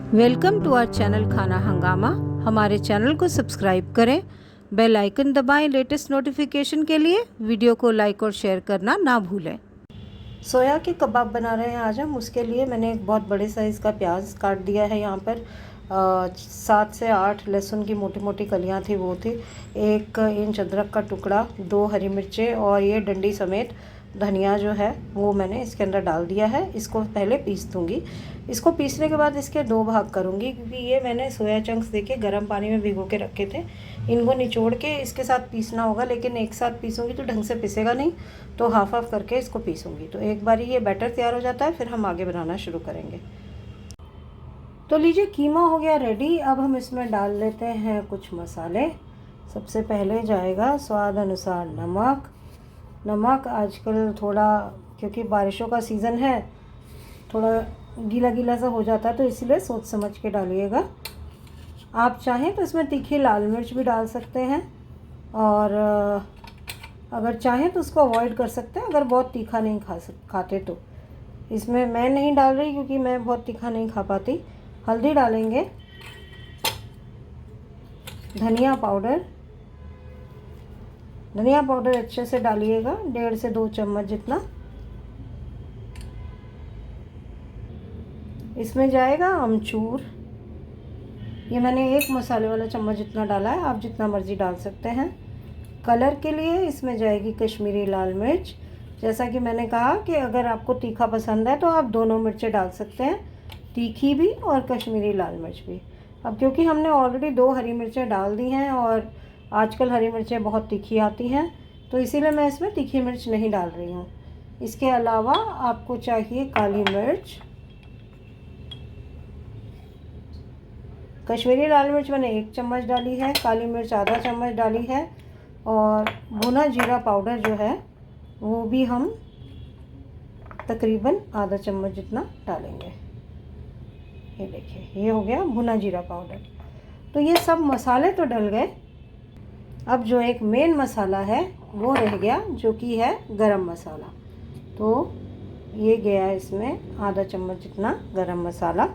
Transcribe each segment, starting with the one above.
Welcome to our channel खाना हंगामा। हमारे चैनल को सब्सक्राइब करें, बेल आइकन दबाएं लेटेस्ट नोटिफिकेशन के लिए। वीडियो को लाइक और शेयर करना ना भूलें। सोया के कबाब बना रहे हैं आज हम। उसके लिए मैंने एक बहुत बड़े साइज़ का प्याज काट दिया है। यहाँ पर 7 से 8 लहसुन की मोटी मोटी कलियाँ थी, वो थी। 1 इंच अदरक का टुकड़ा, 2 हरी मिर्चें और ये डंडी समेत धनिया जो है वो मैंने इसके अंदर डाल दिया है। इसको पहले पीस दूँगी। इसको पीसने के बाद इसके 2 भाग करूँगी, क्योंकि ये मैंने सोया चंक्स देके गर्म पानी में भिगो के रखे थे। इनको निचोड़ के इसके साथ पीसना होगा, लेकिन एक साथ पीसूँगी तो ढंग से पिसेगा नहीं, तो हाफ हाफ करके इसको पीसूँगी। तो एक बार ये बैटर तैयार हो जाता है, फिर हम आगे बनाना शुरू करेंगे। तो लीजिए, कीमा हो गया रेडी। अब हम इसमें डाल लेते हैं कुछ मसाले। सबसे पहले जाएगा स्वाद अनुसार नमक। नमक आजकल थोड़ा, क्योंकि बारिशों का सीज़न है, थोड़ा गीला गीला सा हो जाता है, तो इसीलिए सोच समझ के डालिएगा। आप चाहें तो इसमें तीखी लाल मिर्च भी डाल सकते हैं, और अगर चाहें तो उसको अवॉइड कर सकते हैं, अगर बहुत तीखा नहीं खाते तो। इसमें मैं नहीं डाल रही, क्योंकि मैं बहुत तीखा नहीं खा पाती। हल्दी डालेंगे, धनिया पाउडर अच्छे से डालिएगा, 1.5 से 2 चम्मच जितना। इसमें जाएगा अमचूर। ये मैंने 1 मसाले वाला चम्मच जितना डाला है, आप जितना मर्ज़ी डाल सकते हैं। कलर के लिए इसमें जाएगी कश्मीरी लाल मिर्च। जैसा कि मैंने कहा कि अगर आपको तीखा पसंद है तो आप दोनों मिर्चें डाल सकते हैं, तीखी भी और कश्मीरी लाल मिर्च भी। अब क्योंकि हमने ऑलरेडी 2 हरी मिर्चें डाल दी हैं, और आजकल हरी मिर्चें बहुत तीखी आती हैं, तो इसीलिए मैं इसमें तीखी मिर्च नहीं डाल रही हूँ। इसके अलावा आपको चाहिए काली मिर्च। कश्मीरी लाल मिर्च मैंने 1 चम्मच डाली है, काली मिर्च आधा चम्मच डाली है, और भुना जीरा पाउडर जो है वो भी हम तकरीबन आधा चम्मच जितना डालेंगे। ये देखिए, ये हो गया भुना जीरा पाउडर। तो ये सब मसाले तो डल गए। अब जो एक मेन मसाला है वो रह गया, जो कि है गरम मसाला। तो ये गया इसमें आधा चम्मच जितना गरम मसाला,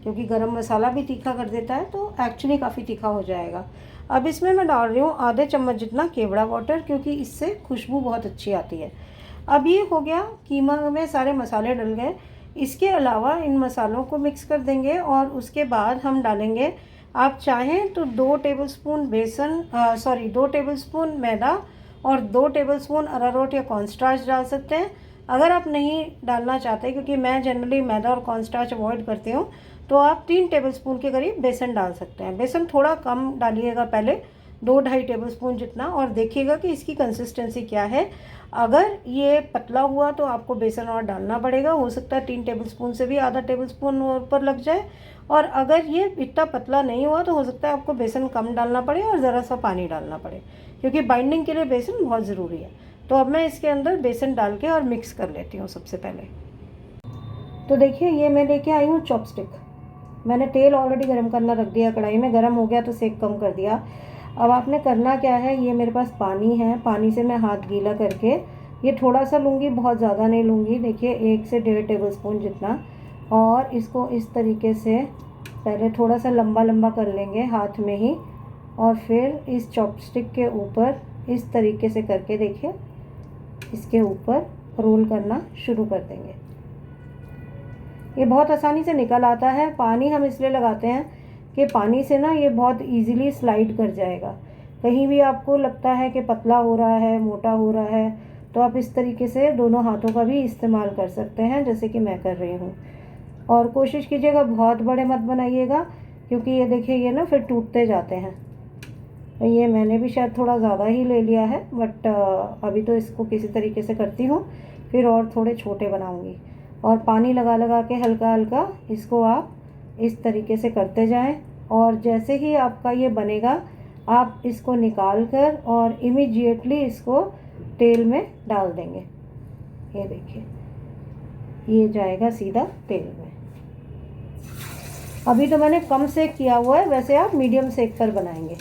क्योंकि गरम मसाला भी तीखा कर देता है, तो एक्चुअली काफ़ी तीखा हो जाएगा। अब इसमें मैं डाल रही हूँ आधे चम्मच जितना केवड़ा वाटर, क्योंकि इससे खुशबू बहुत अच्छी आती है। अब ये हो गया, कीमा में सारे मसाले डल गए। इसके अलावा इन मसालों को मिक्स कर देंगे, और उसके बाद हम डालेंगे, आप चाहें तो 2 टेबलस्पून 2 टेबलस्पून मैदा और 2 टेबलस्पून अरारोट या कॉर्नस्टार्च डाल सकते हैं। अगर आप नहीं डालना चाहते, क्योंकि मैं जनरली मैदा और कॉर्नस्टार्च अवॉइड करती हूँ, तो आप 3 टेबलस्पून के करीब बेसन डाल सकते हैं। बेसन थोड़ा कम डालिएगा, पहले 2-2.5 टेबलस्पून जितना, और देखिएगा कि इसकी कंसिस्टेंसी क्या है। अगर ये पतला हुआ तो आपको बेसन और डालना पड़ेगा, हो सकता है 3 टेबलस्पून से भी आधा टेबलस्पून ऊपर लग जाए। और अगर ये इतना पतला नहीं हुआ तो हो सकता है आपको बेसन कम डालना पड़े और ज़रा सा पानी डालना पड़े, क्योंकि बाइंडिंग के लिए बेसन बहुत ज़रूरी है। तो अब मैं इसके अंदर बेसन डाल के और मिक्स कर लेती हूँ सबसे पहले। तो देखिए, ये मैं लेके आई हूँ चॉपस्टिक। मैंने तेल ऑलरेडी गर्म करना रख दिया कढ़ाई में, गर्म हो गया तो सेक कम कर दिया। अब आपने करना क्या है, ये मेरे पास पानी है, पानी से मैं हाथ गीला करके ये थोड़ा सा लूँगी, बहुत ज़्यादा नहीं लूँगी। देखिए, 1 से 1.5 टेबलस्पून जितना, और इसको इस तरीके से पहले थोड़ा सा लंबा लंबा कर लेंगे हाथ में ही, और फिर इस चॉपस्टिक के ऊपर इस तरीके से करके, देखिए, इसके ऊपर रोल करना शुरू कर देंगे। ये बहुत आसानी से निकल आता है। पानी हम इसलिए लगाते हैं कि पानी से ना ये बहुत इजीली स्लाइड कर जाएगा। कहीं भी आपको लगता है कि पतला हो रहा है, मोटा हो रहा है, तो आप इस तरीके से दोनों हाथों का भी इस्तेमाल कर सकते हैं, जैसे कि मैं कर रही हूँ। और कोशिश कीजिएगा बहुत बड़े मत बनाइएगा, क्योंकि ये देखिए, ये ना फिर टूटते जाते हैं। तो ये मैंने भी शायद थोड़ा ज़्यादा ही ले लिया है, बट अभी तो इसको किसी तरीके से करती हूँ, फिर और थोड़े छोटे बनाऊँगी। और पानी लगा लगा के हल्का हल्का इसको आप इस तरीके से करते जाएं, और जैसे ही आपका ये बनेगा, आप इसको निकाल कर और इमीडिएटली इसको तेल में डाल देंगे। ये देखिए, ये जाएगा सीधा तेल में। अभी तो मैंने कम सेक किया हुआ है, वैसे आप मीडियम सेक पर बनाएंगे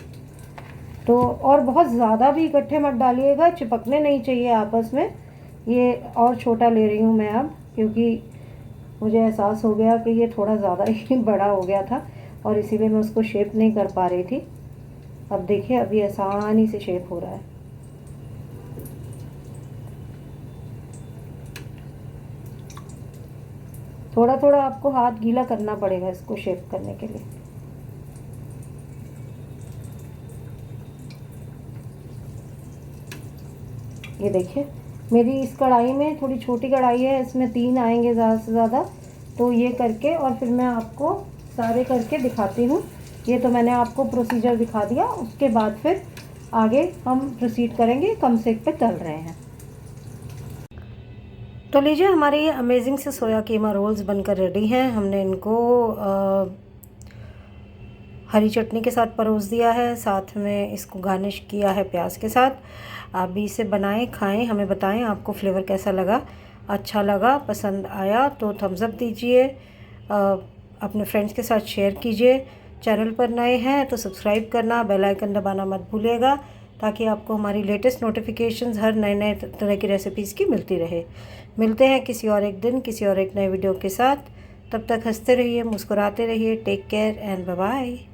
तो। और बहुत ज़्यादा भी इकट्ठे मत डालिएगा, चिपकने नहीं चाहिए आपस में। ये और छोटा ले रही हूँ मैं अब, क्योंकि मुझे एहसास हो गया कि ये थोड़ा ज़्यादा ही बड़ा हो गया था और इसीलिए मैं उसको शेप नहीं कर पा रही थी। अब देखिए अभी आसानी से शेप हो रहा है। थोड़ा थोड़ा आपको हाथ गीला करना पड़ेगा इसको शेप करने के लिए। ये देखिए मेरी इस कढ़ाई में, थोड़ी छोटी कढ़ाई है, इसमें 3 आएंगे ज़्यादा से ज़्यादा। तो ये करके और फिर मैं आपको सारे करके दिखाती हूँ। ये तो मैंने आपको प्रोसीजर दिखा दिया, उसके बाद फिर आगे हम प्रोसीड करेंगे। कम सेक पे तल रहे हैं। तो लीजिए हमारे ये अमेजिंग से सोया कीमा रोल्स बनकर रेडी हैं। हमने इनको हरी चटनी के साथ परोस दिया है, साथ में इसको गार्निश किया है प्याज के साथ। आप भी इसे बनाएं, खाएं, हमें बताएं आपको फ्लेवर कैसा लगा। अच्छा लगा, पसंद आया तो थम्स अप दीजिए, अपने फ्रेंड्स के साथ शेयर कीजिए। चैनल पर नए हैं तो सब्सक्राइब करना, बेल आइकन दबाना मत भूलिएगा, ताकि आपको हमारी लेटेस्ट नोटिफिकेशंस हर नए नए तरह की रेसिपीज़ की मिलती रहे। मिलते हैं किसी और एक दिन, किसी और एक नए वीडियो के साथ। तब तक हंसते रहिए, मुस्कुराते रहिए। Take care and bye bye.